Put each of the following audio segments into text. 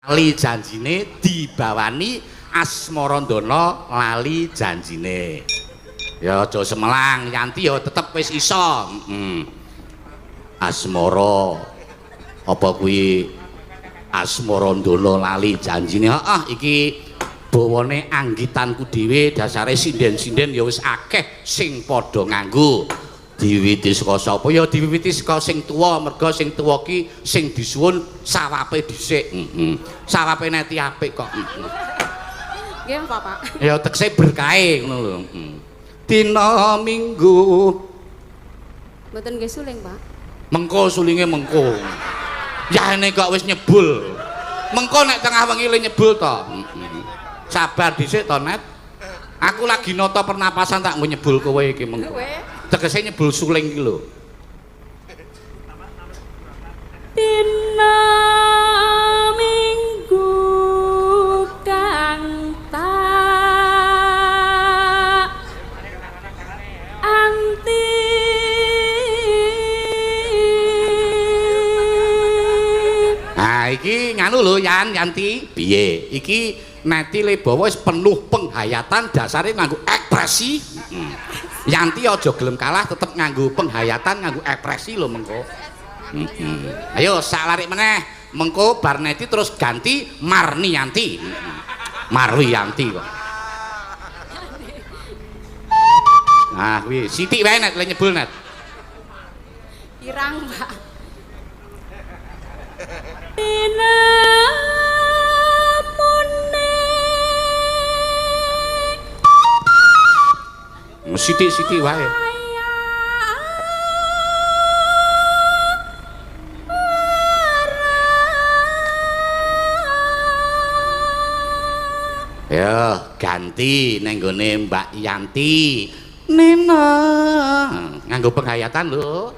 lali janjine dibawani Asmarandana lali janjine. Ya aja semelang, Yanti ya tetep wis iso. Asmara apa kuwi Asmarandana lali janjine. Heeh, iki bawane anggitanku dhewe, dasare sinden-sinden ya wis akeh sing padha nganggo. Diwiwiti saka sapa? Ya diwiwiti saka sing tuwa, merga sing tuwa ki sing disuwun sawape dhisik. Sawape neti apik kok. Nggih, Bapak. Ya tekse berkahe ngono lho. Dina Minggu. Mboten nggih suling, Pak. Mengko sulinge mengko. Yane kok wis nyebul. Mengko nek tengah wengi le nyebul to. Sabar dhisik to, Net. Aku lagi nata pernapasan tak nggo nyebul kowe iki mengko. Tegese nyebul suling iki lho. Dina Minggu kang tak anti Iki nganu lho Yanti. Piye? Iki Neti Lebawa wis penuh penghayatan, dasare nganggo ekspresi. Yanti aja gelem kalah, tetep nganggo penghayatan, nganggo ekspresi lho mengko. Ayo sak larik meneh. Mengko bar Neti terus ganti Marni Yanti. Marwi Yanti kok. Nah, kuwi sithik wae Net le nyebul Net. irang, Pak. Sithik-sithik wae. Ya, ganti ning gone Mbak Yanti. Nena nganggo penghayatan lho.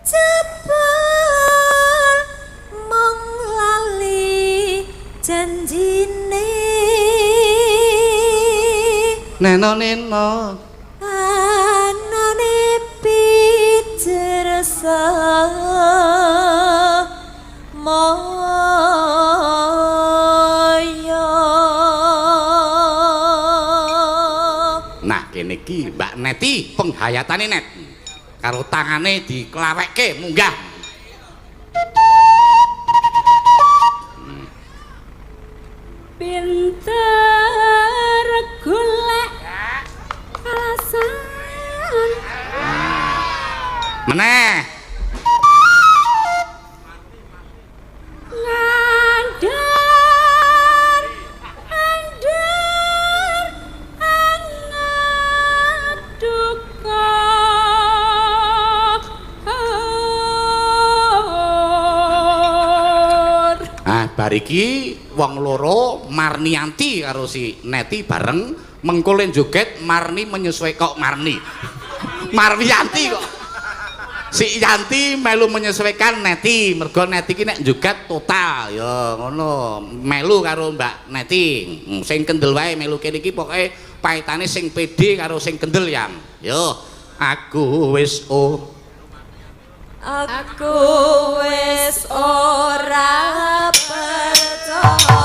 Jebul mong lali janjine Nena anane pijersa moyo. Nah kene iki Mbak Neti penghayatane Net karo tangane dikelawekke munggah. Pinter golek alasan Meneh ngandar andar angat duka bar iki wong loro Marni Yanti karo si Neti bareng mengko len joget Marni menyesuaikan kok Marni Yanti kok si Yanti melu menyesuaikan Neti mergo Neti ki nek joget total ya ngono melu karo Mbak Neti sing kendel wae melu kene iki pokoke paitane sing pede karo sing kendel yang yo aku wis Aku wis ora percaya.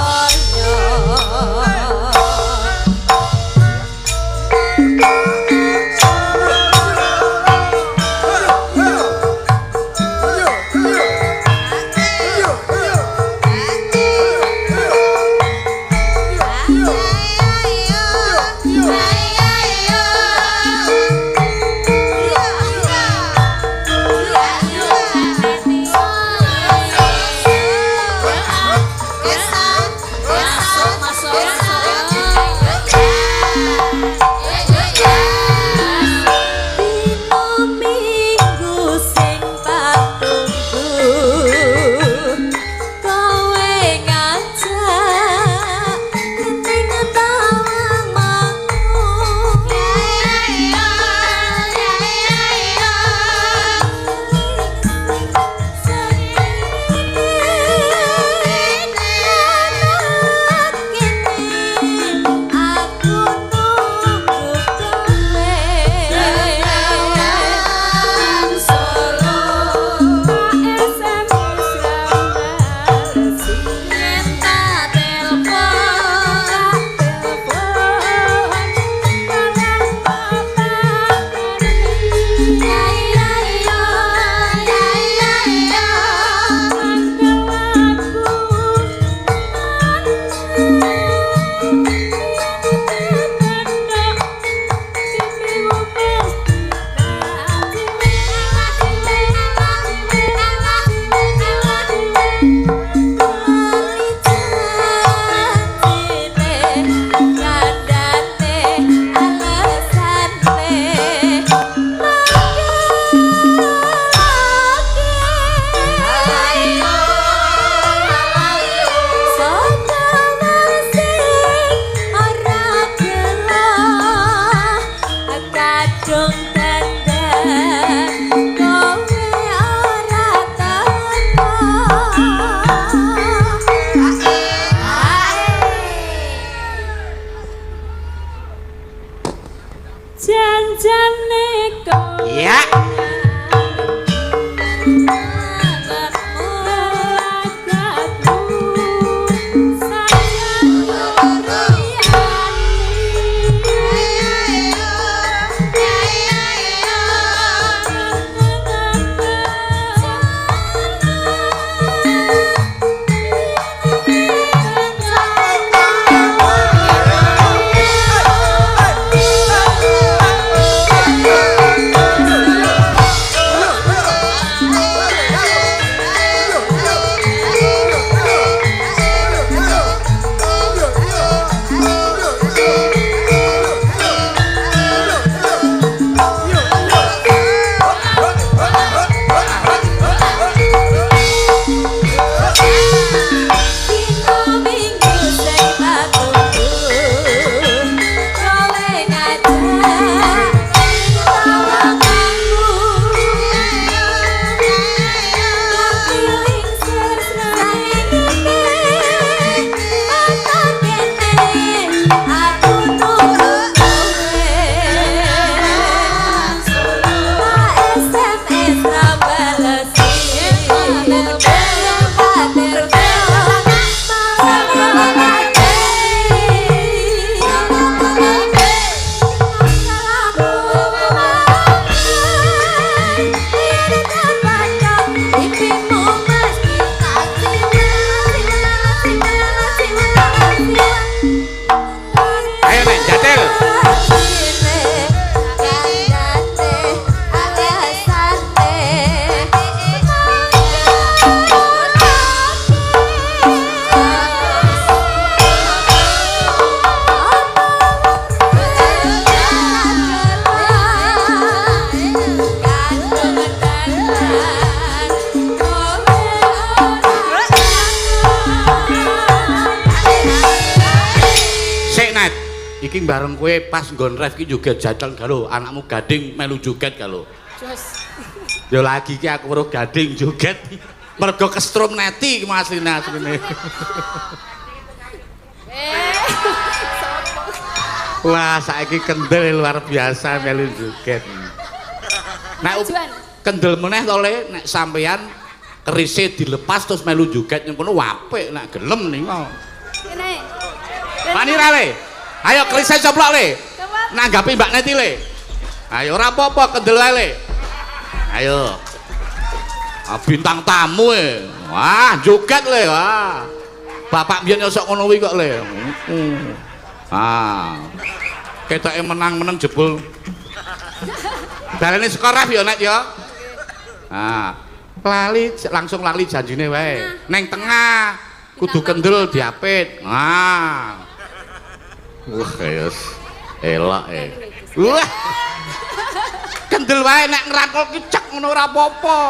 iki bareng kowe pas nggon ref iki joget jajal galo anakmu Gading melu joget galo Jos. ya lagi ki aku weruh Gading joget mergo kestrum neti iki asline asline wah saiki kendel luar biasa melu joget nek kendel meneh to le nek sampean kerise dilepas terus melu joget ning kono apik nek gelem ningo Kene. Wani ra le ayo kerise coplok le nanggapi Mbak Neti le ayo ora apa-apa kendel wae le ayo bintang tamu wah joget le wah bapak biyen sok ngono kuwi kok le ketoke menang-menang jebul dalane skor ref ya Nek ya lali langsung lali janjine wae neng tengah kudu kendel diapit wah yes elok wah kendel wae nek ngrangkul ki cek ngono ora apa-apa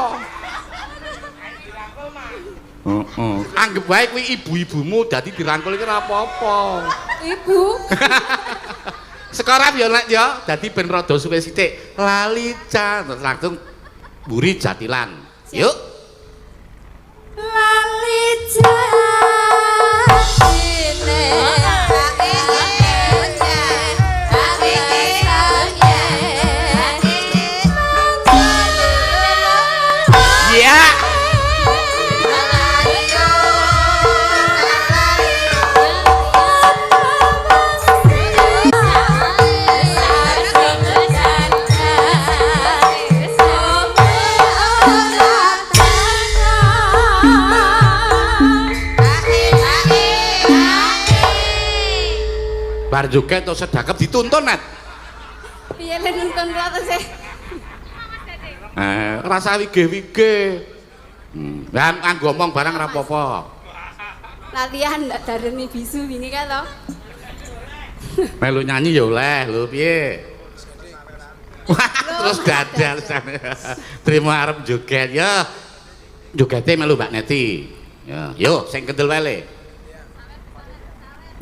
anggap wae kuwi ibu-ibumu dadi dirangkul iki ora apa-apa Ibu. sekarang ya Nek ya dadi ben rada suwe sithik lali langsung mburi jatilan yuk lali jatine ya bar joget atau sedekap dituntun Net Piye le nonton kok sih? rasa wige-wige dan nganggo ngomong barang ora apa-apa Latihan ndak dareni bisu wingi kan to. melu nyanyi ya oleh lho piye wah terus dadal terima arep joget ya jogete melu Mbak Neti ya yo sing kendel wae le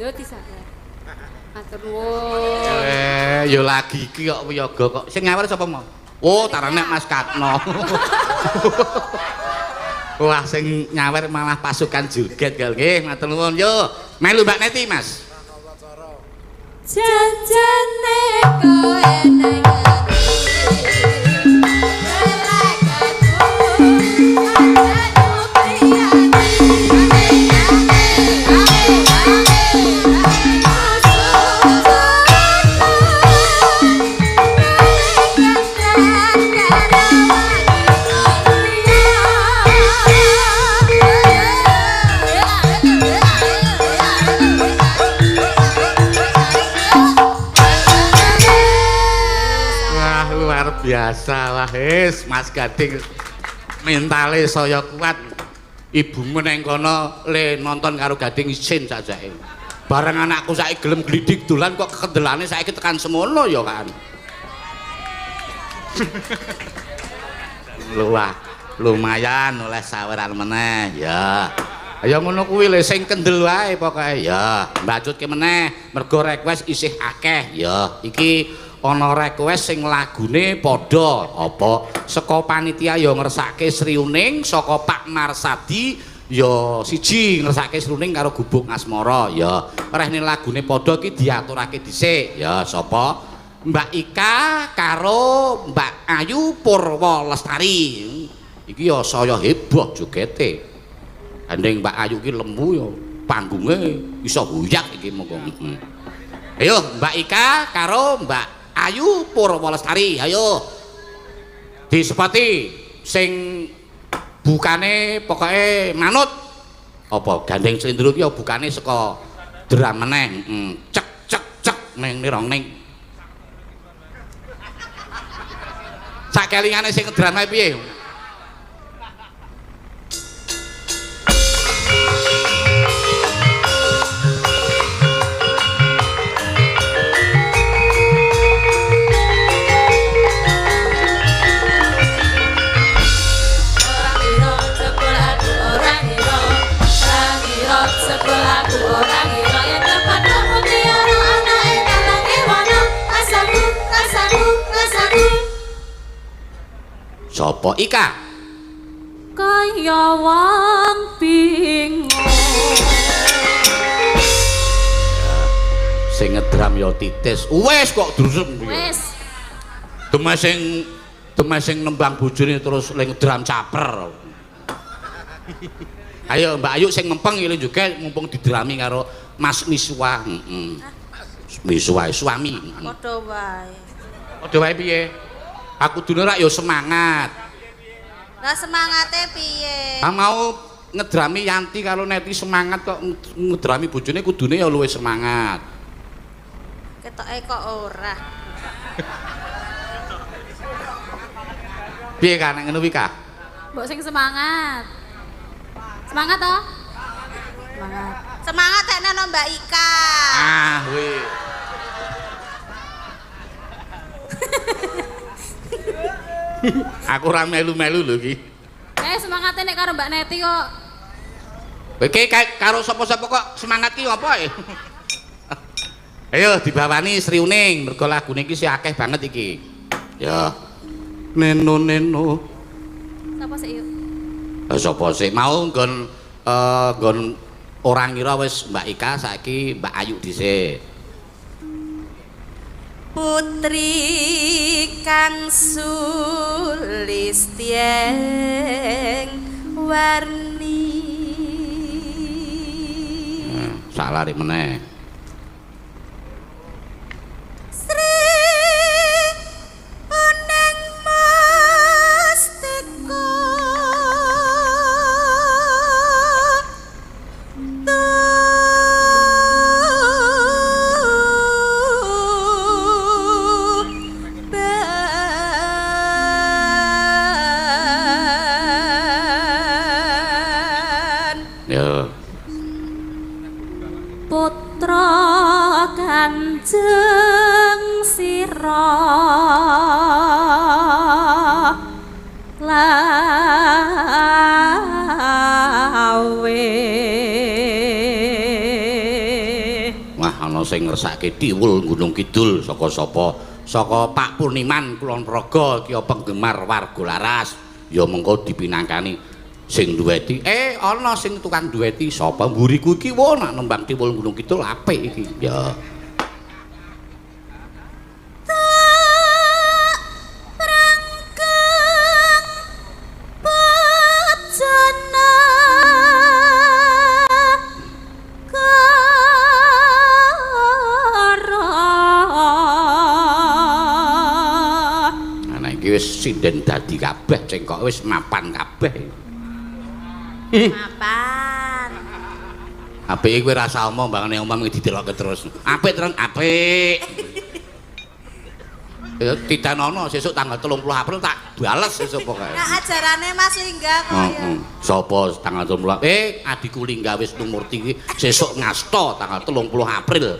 Yo disabar. Matur nuwun. yo lagi iki kok wiyaga kok sing nyawer sapa mau oh tarane Mas Katno wah sing nyawer malah pasukan joget gal nggih matur nuwun yo melu Mbak Neti Mas janjane kowe nang biasa wah Mas Gading mentale saya kuat ibumu neng kono le nonton karo Gading isin sajake bareng anakku saiki gelem glidik dolan kok kekendelane saiki tekan semono ya kan lumayan oleh saweran meneh ya ya ngono kuwi le sing kendel wae pokoke ya mbacutke meneh mergo request isih akeh ya iki ana request sing lagune padha apa saka panitia ya ngersake Sriuning saka Pak Marsadi ya siji ngersake Sriuning karo Gubuk Asmara ya rehne lagune padha iki diaturake dhisik ya sapa Mbak Ika karo Mbak Ayu Purwo Lestari iki ya saya heboh jogete andeng Mbak Ayu iki lembu ya panggunge iso huyak iki monggo ayo Mbak Ika karo Mbak Ayu Purwo Lestari ayo disepati sing bukane pokoke manut apa gandeng slendro ki ya bukane saka dram meneh cek cek cek ning nirong ning sak kelingane sing ngedram ae piye Orang ira yen tepat mutiara anake sapa? Ika. Kaya wong bingung. Sing ngedram ya Titis. Wis kok drusem piye? Wis. Demes sing nembang bojone terus ling ngedram caper. Ayo Mbak Ayu sing mempeng iki juga mumpung didrami karo Mas Miswa. Heeh. Miswa suami. Padha wae. Padha wae piye? Aku dune rak ya semangat. Lah semangate piye? Mau ngedrami Yanti karo Neti semangat kok ngedrami bojone kudune ya luwih semangat. Ketoke kok ora. Piye kan ngono kuwi Kak? Mbok sing semangat. Semangat toh? Semangat. Semangat tekne no Mbak Ika. Ah, kuwi. Aku ora melu-melu lho iki. Semangate nek karo Mbak Neti kok. Iki karo sapa-sapa kok semangat ki apa ya? Ayo dibawani Sri Uning, mergo lagune iki sih akeh banget iki. Ya. Neno. Sapa sik yuk? Sapa sih mau nggon orang ngira wis Mbak Ika saiki Mbak Ayu dhisik. Putri kang sulistyeng warni. Salah rek meneh. Sri Uning Mustika putra kanjeng sira lawe. Wah ana sing ngersake Diwul Gunung Kidul saka sapa? Saka Pak Purniman Kulon Progo ki penggemar warga laras. Ya mengko dipinangkani sing duweti ana sing tukang duweti sapa mburiku iki wo nak nembang Diwul Gunung Kidul apik iki ya ana iki wis sinden dadi kabeh cengkok wis mapan kabeh. Mapan. Apik kowe rasa omong bangane omong didelokke terus. Apik terus apik. Ya titanono sesuk tanggal 30 April tak bales sesuk pokoke. Nek ajarane Mas Lingga kok ya. Sapa tanggal 30? Adikku Lingga Wisnumurti iki sesuk ngasta tanggal 30 April.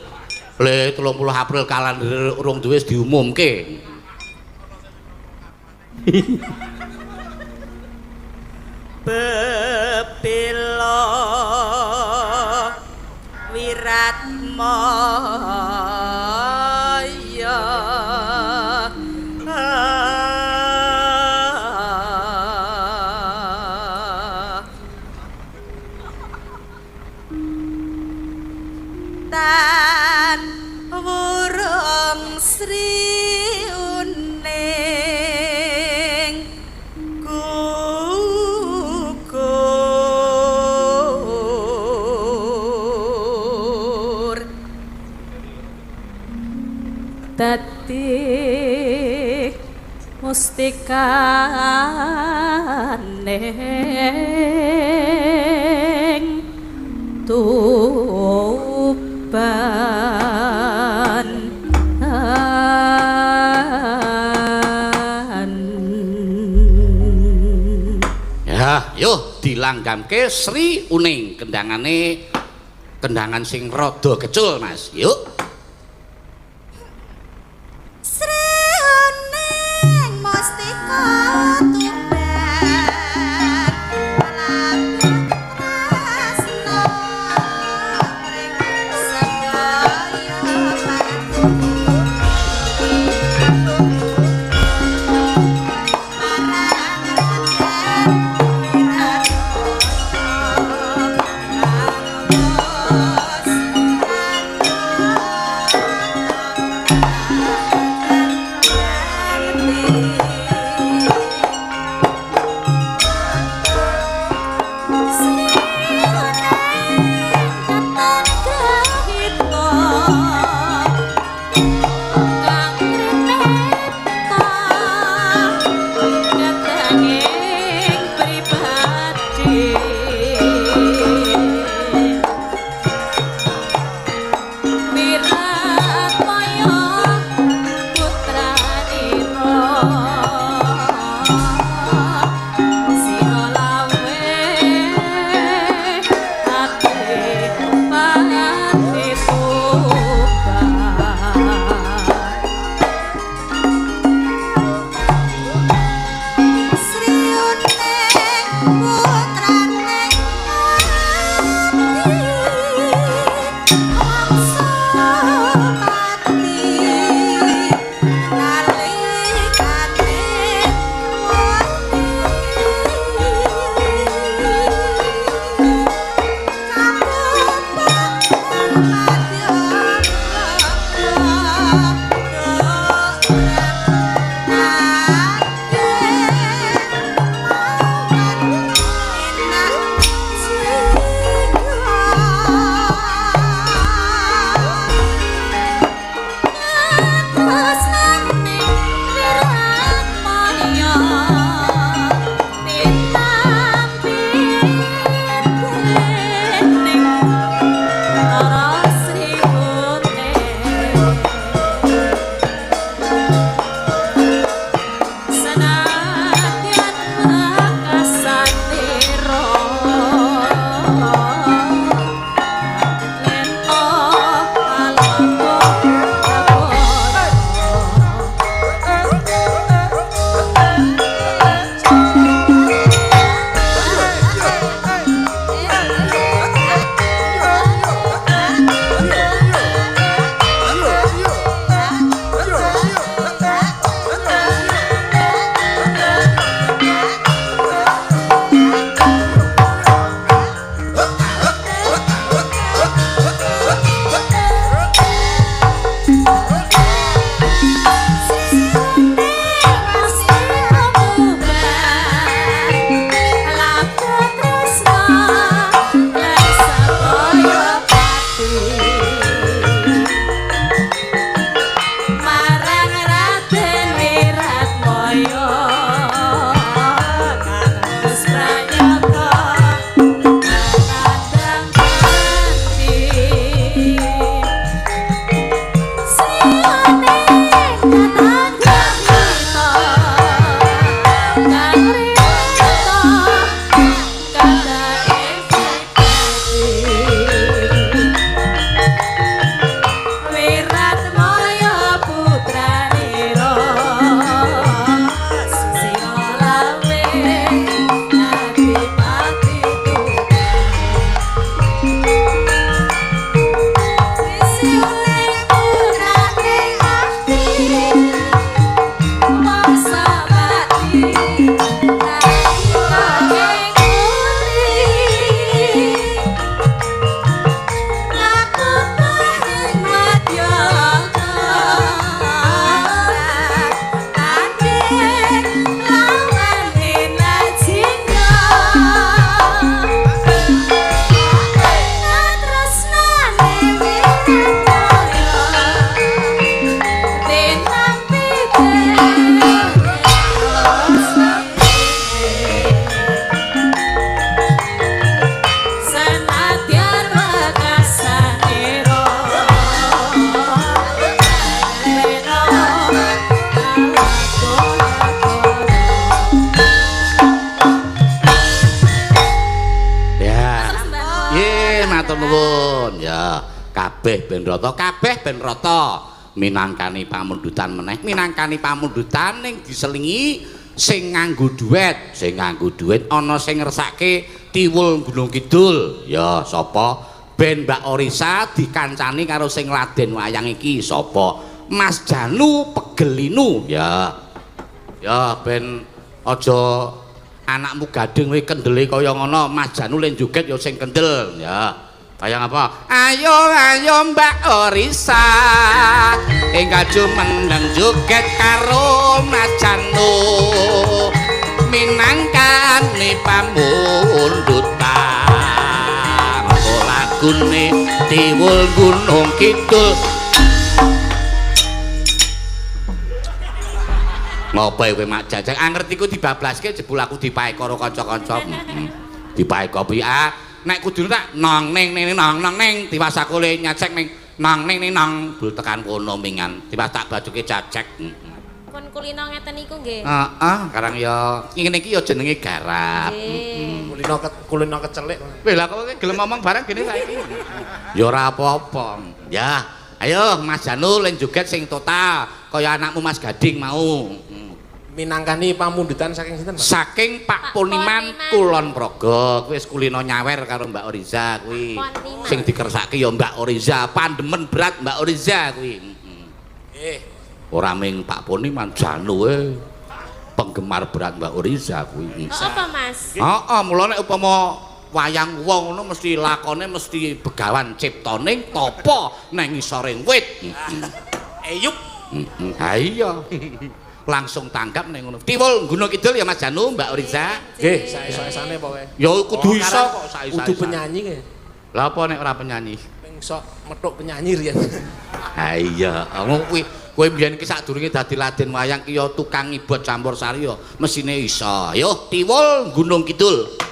Le 30 April kalender urung duwe wis diumumke. Bebila Wiratmaya tan wurung Sri Uning gugur dadi mustikaning tuban Ya, yuk dilanggamke Sri Uning kendangane kendangan sing rada kecul Mas. Yuk. pun ya kabeh ben rata minangkani pamundutan meneh minangkani pamundutan ning diselingi sing nganggo duit ana sing ngersake Tiwul Gunung Kidul ya sapa ben Mbak Orisa dikancani karo sing ngladen wayang iki sapa Mas Janu Pegelinu ya ben aja anakmu gading kowe kendele kaya ngono Mas Janu len joget ya sing kendel ya wayang apa ayo Mbak Orisa enggal jumeneng joget karo Mas Janu minangkani pamundutan lagune Tiwul Gunung Kidul ngopo kowe mak jajang ngerti ku dibablaske jebul aku dipae karo kanca-kanca dipae kopi nek kudune tak nang ning diwasakule nyacek ning nang ning nang bul tekan kono mingan tiwas tak bajuke cacek pun kulino ngeten niku nggih. Karang ya ngene iki ya jenenge garap. Kulino kecelik. Weh lah kok gelem ngomong barang gini saiki. Ya ora apa-apa. Ya, ayo Mas Janu len joget sing total kaya anakmu Mas Gading mau. Minangkani pamundutan saking sinten, Pak? Saking Pak Poniman Kulon Progo. Kuwi wis kulino nyawer karo Mbak Oriza kuwi. Sing dikersake ya Mbak Oriza, pandemen berat Mbak Oriza kuwi. Ora ming Pak Poniman Janu penggemar berat Mbak Oriza kuwi. Apa Mas? Mula nek upama wayang wong ngono mesti lakone mesti begawan ciptane tapa nang ngisoring wit. Eyup. Ha iya. Langsung tanggap ning ngono. Tiwul Gunung Kidul ya Mas Janu, Mbak Oriza. Nggih, saeso-esane pokoke. Ya kudu iso kok saeso. Kudu penyanyi nggih. Lah apa nek ora penyanyi? Sok metuk penyanyi riyen. Ha iya, ngono kuwi kowe mbiyen iki sadurunge dadi Laden wayang ki ya tukang ngibot campur sari ya mesine iso. Yo Tiwul Gunung Kidul.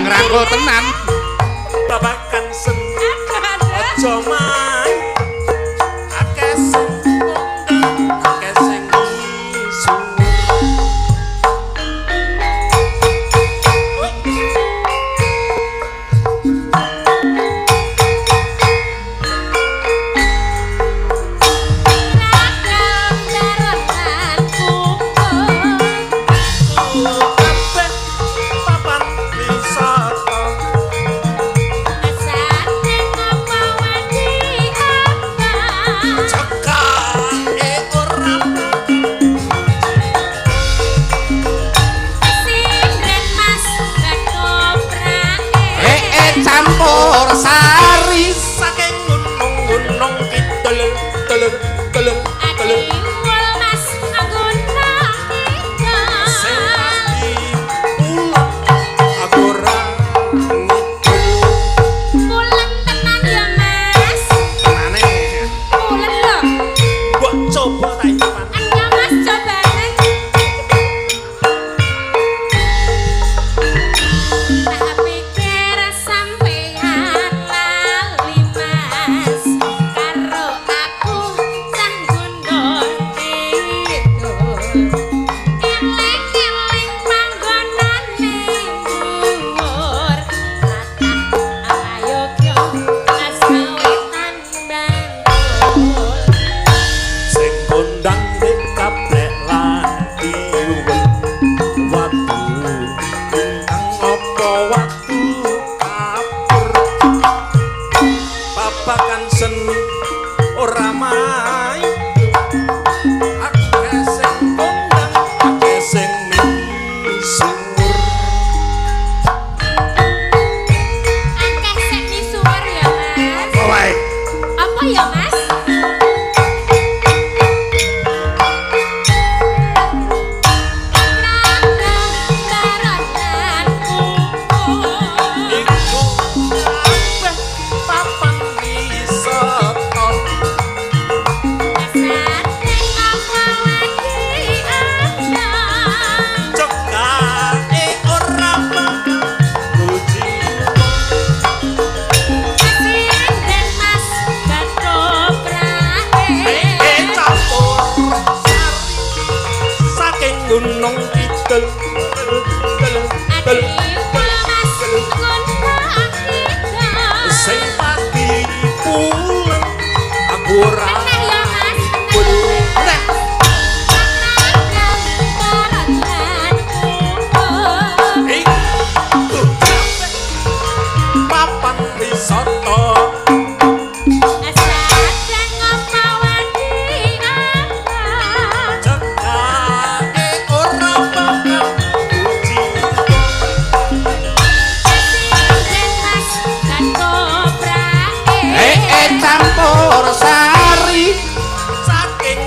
Ngrangkul tenan babakan sen aja main akeh sing ngundang akeh sing isu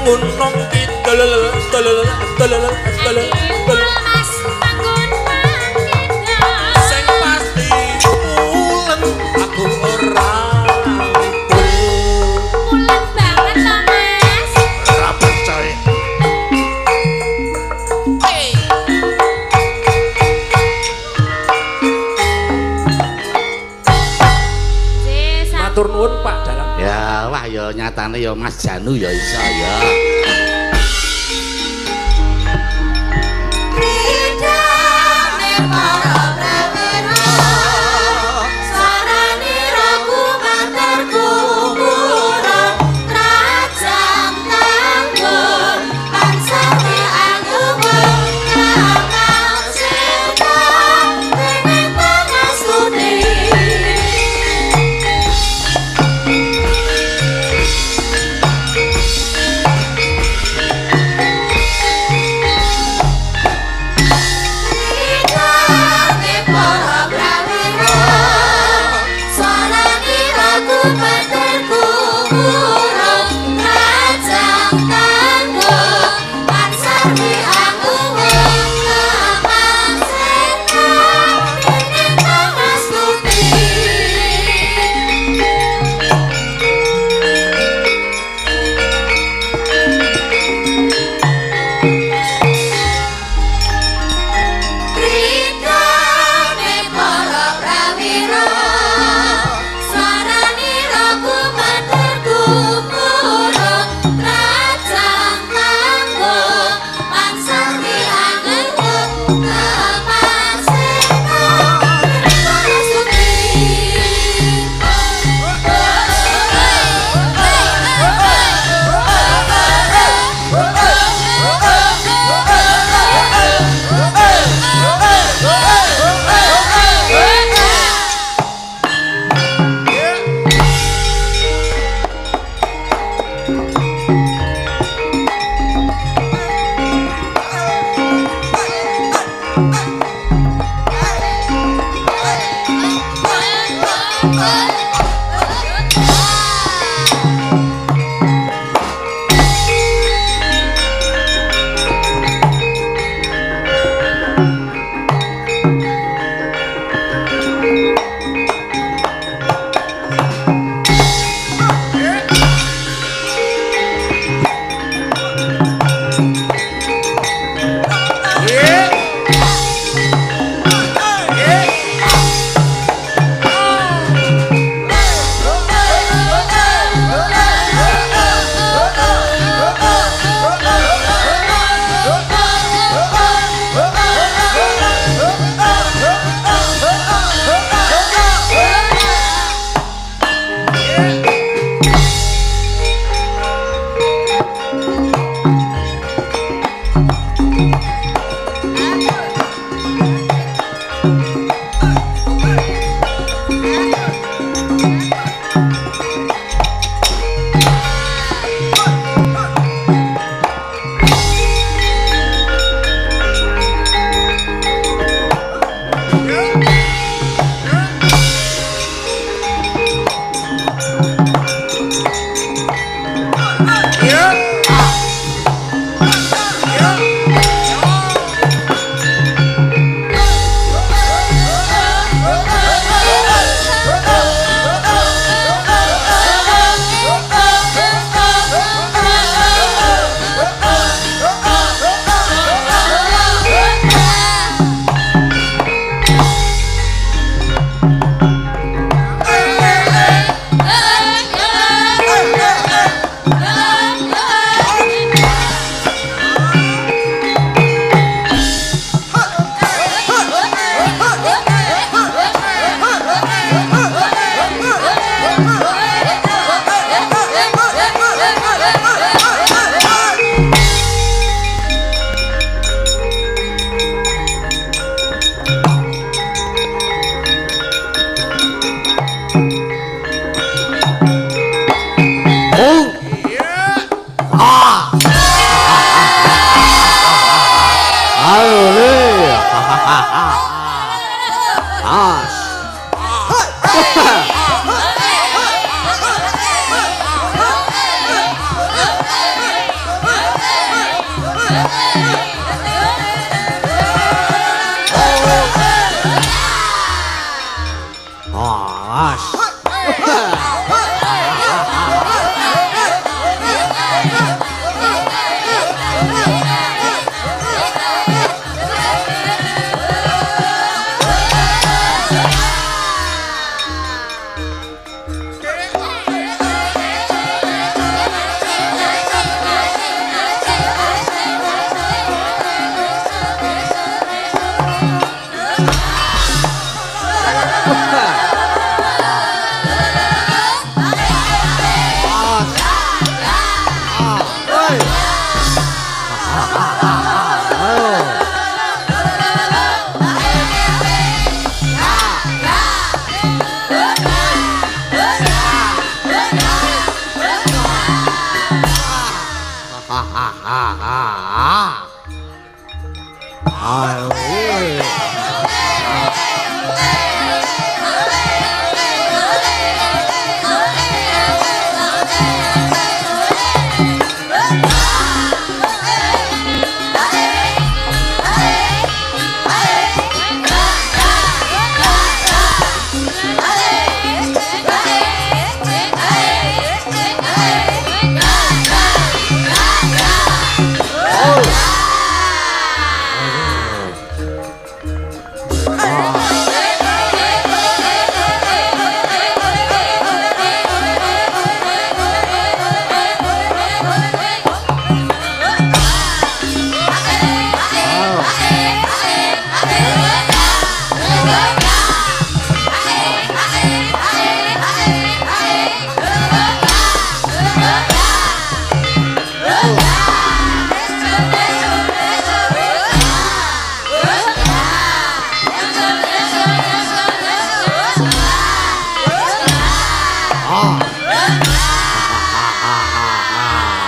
gunung kidul Mas manggon mangkidul sing pasti pulen aku ora Pulen banget to Mas ora percaya matur nuwun Pak Dalam Ya wah ya nyatane ya Mas Janu ya iso ya.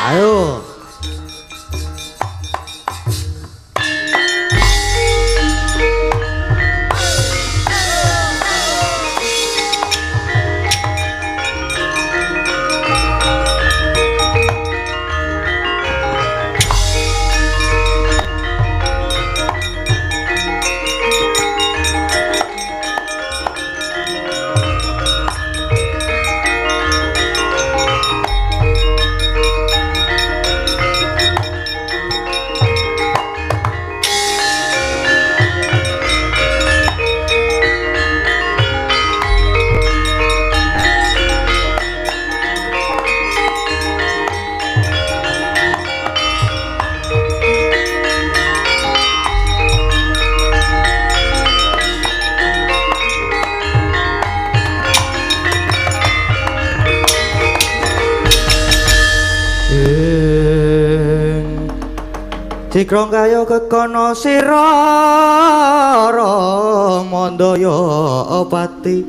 Ayo. Dikrong kaya kekono sira Ramandaya pati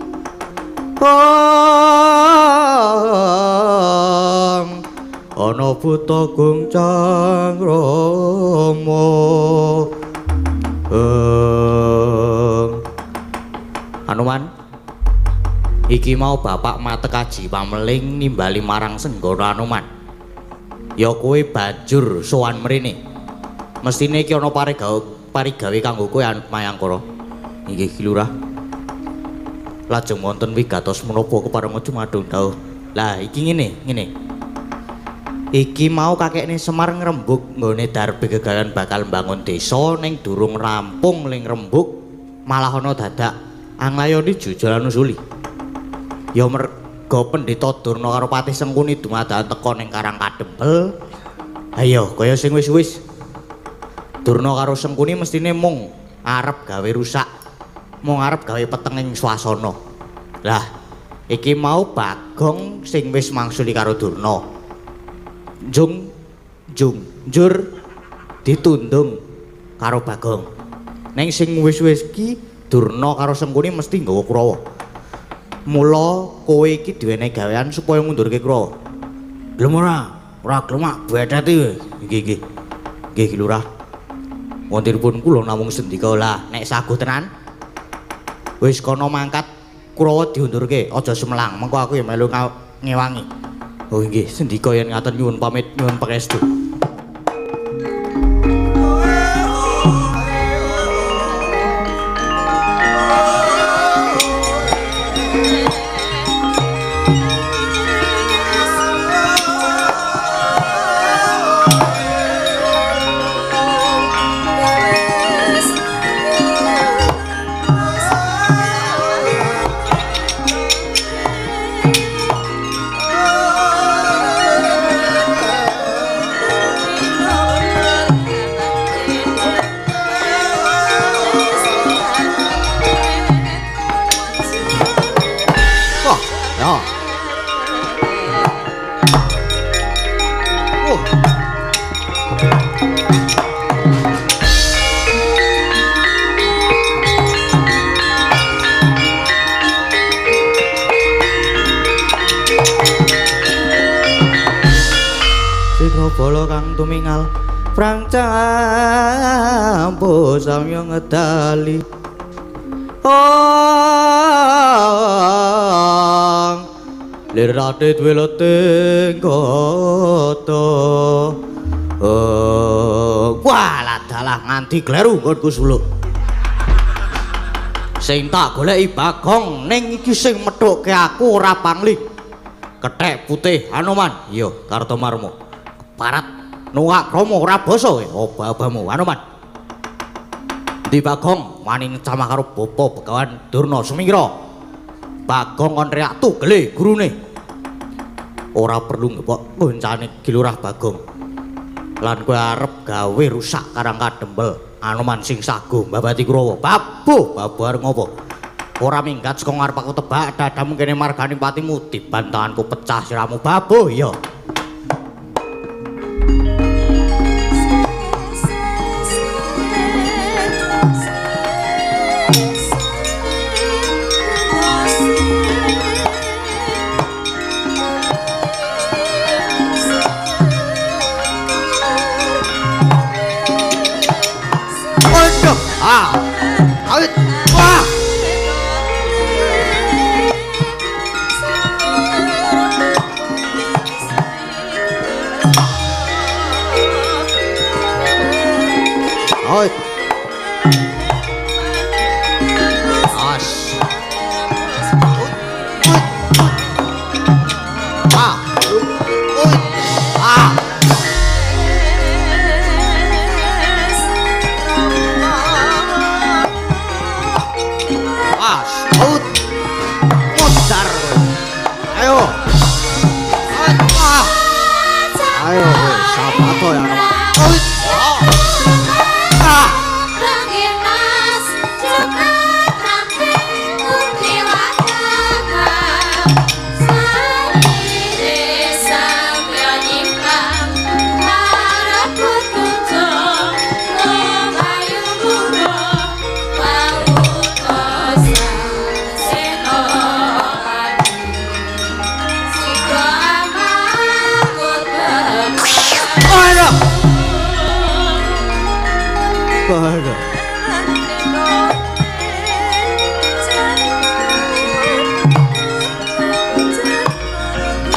ana buta guncang Rama Hanuman iki mau bapak Matekaji pameling nimbali marang Senggara Hanuman ya kowe banjur sowan mrene mestine iki ana parigawe kanggo kowe Mayangkara. Inggih Ki Lurah. Lajeng wonten wigatos menapa kepareng Jumadung dawuh. Lah iki ngene. Iki mau kakekne Semar ngrembug nggone darbe gegayan bakal mbangun desa ning durung rampung ling rembug malah ana dadak anglayoni jujalan usuli. Ya merga Pendeta Durna karo Patih Sengkuni dumadakan teka ning Karang Kadempel. Ayo kaya sing wis-wis. Durna karo Sengkuni mestine mung arep gawe rusak, mung arep gawe petenging swasana. Lah, iki mau Bagong sing wis mangsuli karo Durna. Njur ditundung karo Bagong. Ning sing wis-wis iki Durna karo Sengkuni mesti nggawa Kurawa. Mula kowe iki diwenehi gawean supaya ngundurke Kurawa. Gelem ora? Ora gelem betheti kowe. Nggih. Nggih Ki Lurah. Wontenipun kula namung sendika lah nek saguh tenan wis kono mangkat Kurawa diundurke aja semelang mengko aku ya melu ngewangi. Oh nggih sendika yen ngaten nyuwun pamit nyuwun pangestu. Bala kang tumingal prang campo samya ngedali lirate welete kota walah dalah nganti kleru nggonku suluk sing tak goleki Bagong ning iki sing methukke aku ora pangling kethek putih Anoman iya Kartomarma parat nuwak Rama ora basa oba-obamu Anoman di Bagong wani camah karo bapa Begawan Durna Semira Bagong kon reak tugele gurune ora perlu ngepok koncane Kilurah Bagong lan kowe arep gawe rusak Karang Kadempel Anoman sing sago mbabati Kurawa babu arep ngopo ora minggat saka ngarep aku tebak dadamu kene margane patimu dibantanganku pecah siramu babu iya awit wah awit as ayo sapato yang nama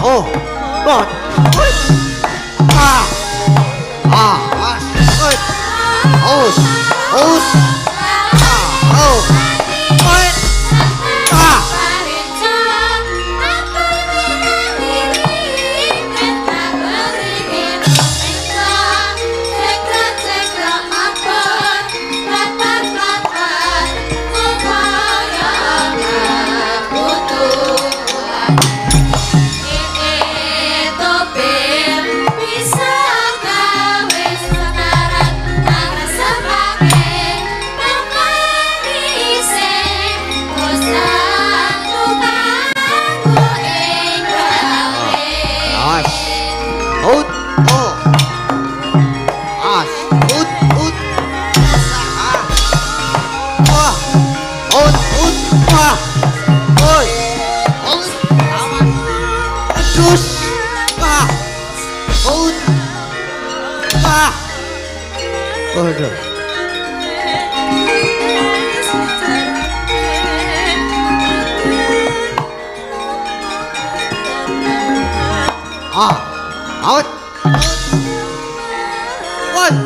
oh God out. One.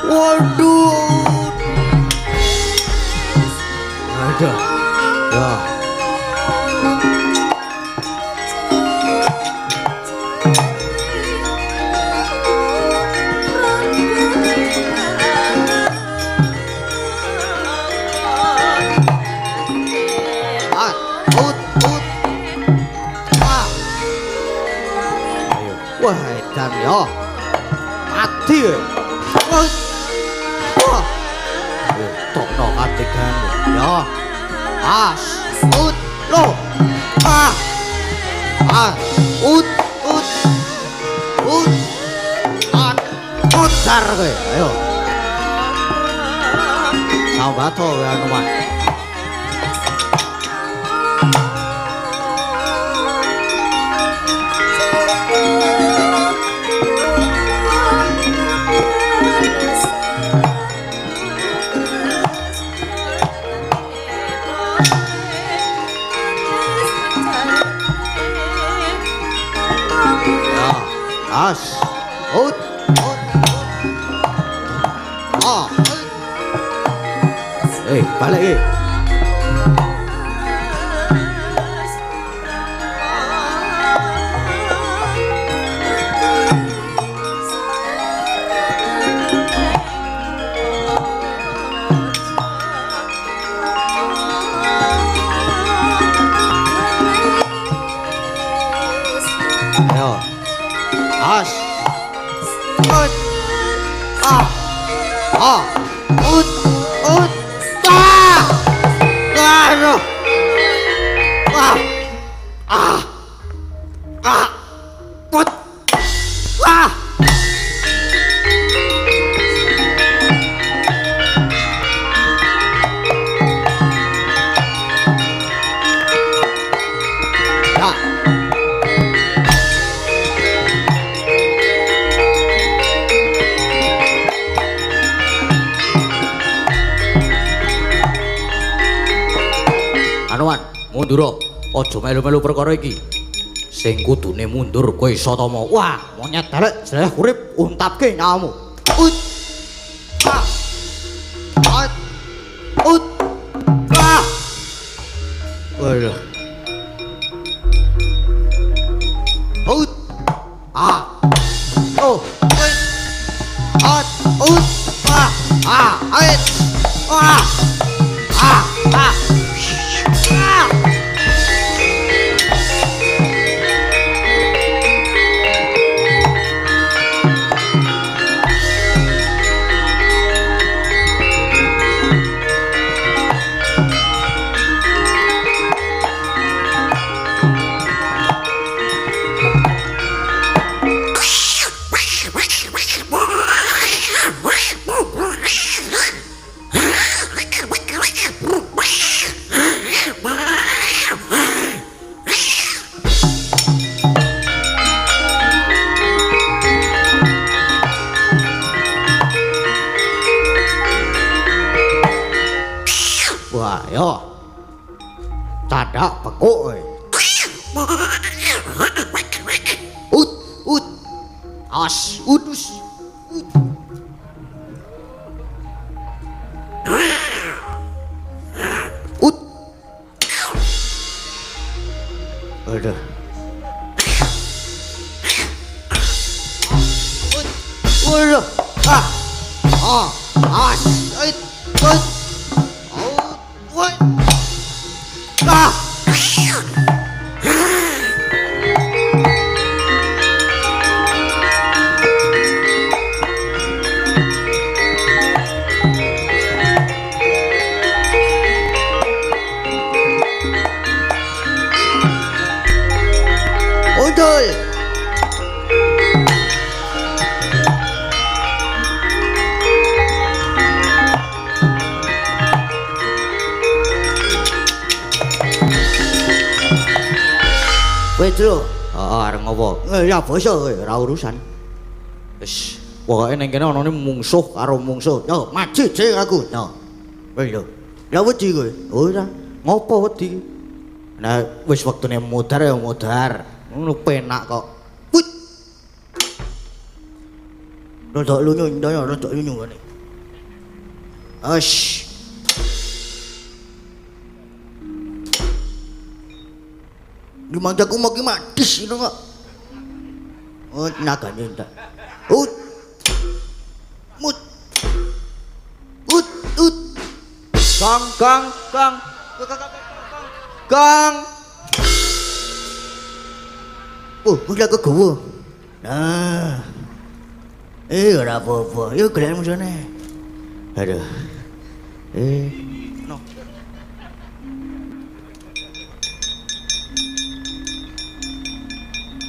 Waduh. Ada. Ya. Wah, edan ya. Mati. Wah. adegan ya as ut lo ah ut putar kowe ayo sabato kowe Anoman as ut balik ayo as ut ut put Anoman, mundur aja melu-melu perkara iki. Sing kudune mundur kowe Satama. Wah, monyet dalek jeleh urip untapke nyawamu. Ut. Ah. Ut. Ut. Ah. Waduh. Ut. Ah. Oh. Ut. Ut. Ut. Ah. Ah. Ait. Ah. Ah. Ah. Wah, yo. Cadak bekuk kowe. Ut. As, udus. Ut. Aduh. Waduh. Ah. Ah. As. Ut. What? Ah! Udul! Pedro, areng ngopo? Ya basa kowe, ora urusan. Wis, pokoke ning kene anane mungsuh karo mungsuh. Yo, maju dhek aku. Yo. Kowe lho. Ya wedi kowe. Ora, ngopo wedi? Nah, wis wektune mudhar ya mudhar. Ngono penak kok. Put. Rodok lunyu ndoyo, rodok lunyu ngene. Ash. Dimanjaku mau ki madis itu kok. Oh, nagane ndak. Ut. Mut. Ut. Kang. Oh, udah kegowo. Nah. Ora apa-apa. Yo golek musone. Aduh. No.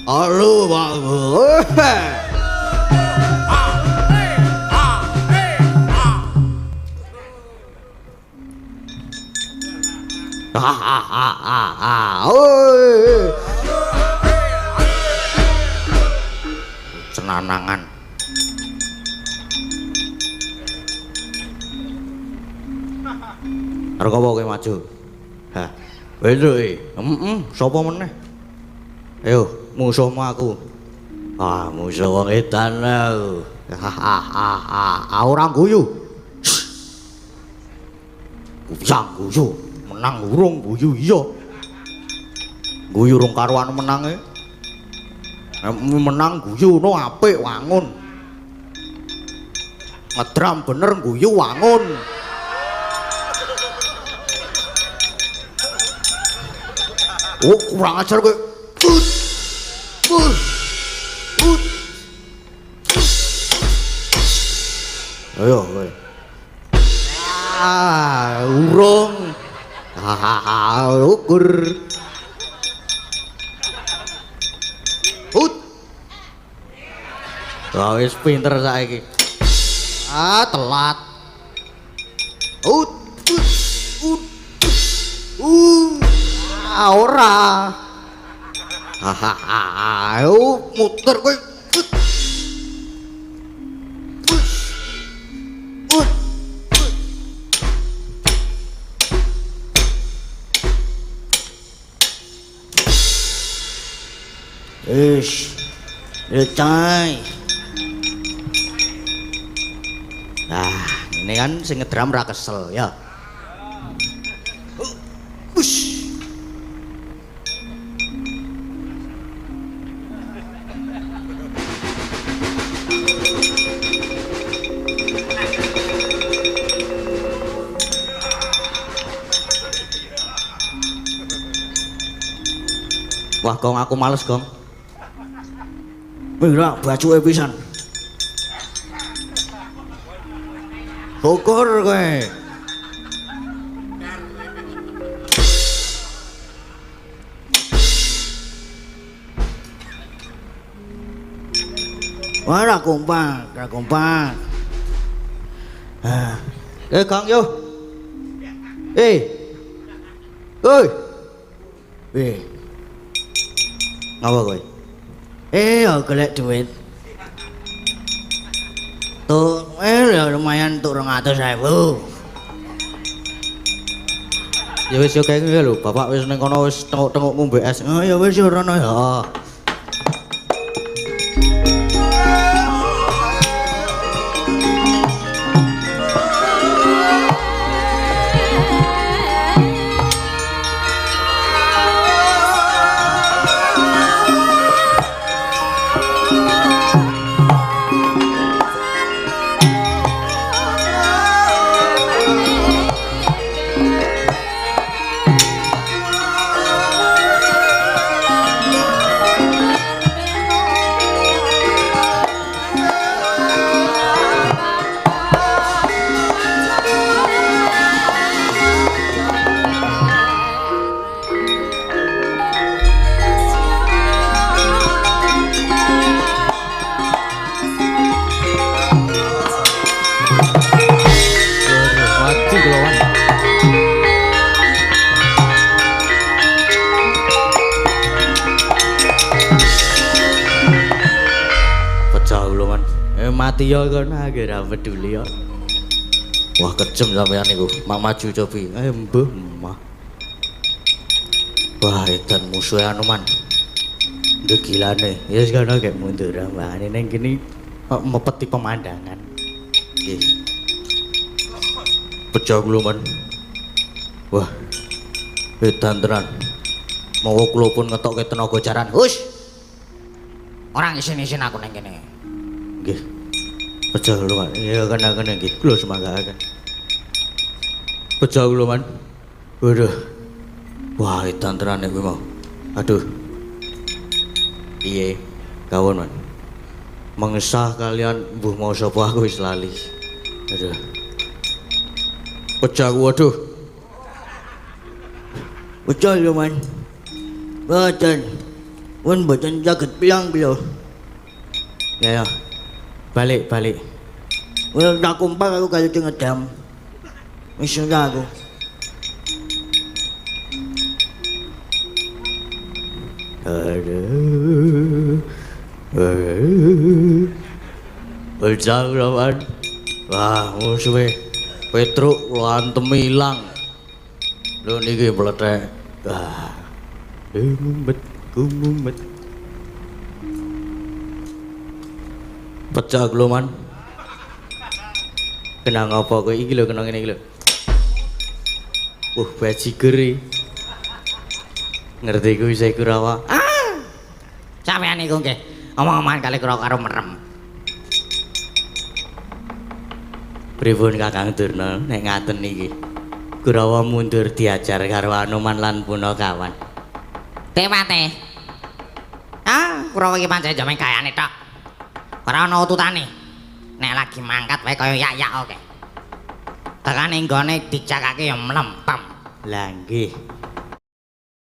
Halo, Pak. Senanangan. Arep apa kowe maju? Hah. Wis sapa meneh? Ayo, musuhmu aku. Ah, musuh wong edan aku. Ora guyu. Kuyang guyu, menang urung guyu iya. Guyu rung karuan menange. Menang guyu no apik wangun. Ngedram bener guyu wangun. Oh, kurang ajar kowe. Ayo kowe. Urung. Ukur. Wis pinter saiki. Telat. Ora. Ayo muter kowe. Recai. Nah, ini kan sing ngedram ra kesel ya. Wah, Gong, aku males, Gong. Mira, bajuke pisan. Syukur kowe. Wah, ra kompak. Kang yo. Oi. Ngapa kowe? Golek duit. Tuh, ya lumayan untuk 200.000. Ya wis yo kene lho, Bapak wis ning kono wis tenguk-tengukmu BS. Oh ya wis yo rono ya. Mati ya kono agak ra peduli ya. Wah kejem sampean niku. Mak maju cobi. Mbuh mah. Wah edan musuhe Anoman. Ndek gilane. Ya wis kono gek mundur mbane ning kene mepeti pemandangan. Nggih. Pecah kula men. Wah. Edan tenan. Mawa kula pun ngetokke tenaga jaran. Hush. Orang isin-isin aku ning kene. Nggih. Pecah kula man. Ya kena-kena nggih. Kula semanggaken. Pecah kula man. Waduh. Wah, edan tenan nek kuwi mau. Aduh. Piye? Kawon man. Mengsah kalian mbuh mau sapa aku wis lali. Aduh. Pecah waduh. Betul lho man. Boten. Pun boten saged bilang beliau. Ya. Balik. Wis tak kumpar aku kali ngedam. Wis ora aku. Pecah lawan. Wah, musuhe. Petruk lantem ilang. Lho niki mlethek. Ah. Ngumbet. Pecah lho man. Kenang apa kowe iki lho kena ngene iki lho. Bajigur iki. Ngerti kuwi saya Kurawa. Sampeyan niku nggih omong-omongan kali karo merem. Pripun Kakang Durna nek ngaten iki. Kurawa mundur diajar karo Anoman lan Punakawan. Temate. Kurawa iki pancen jaman kayane tok. Ora ana ututane. Nek lagi mangkat wae kaya yak-yak oke. Tekane nggone dicakake ya mlempem. Lah nggih.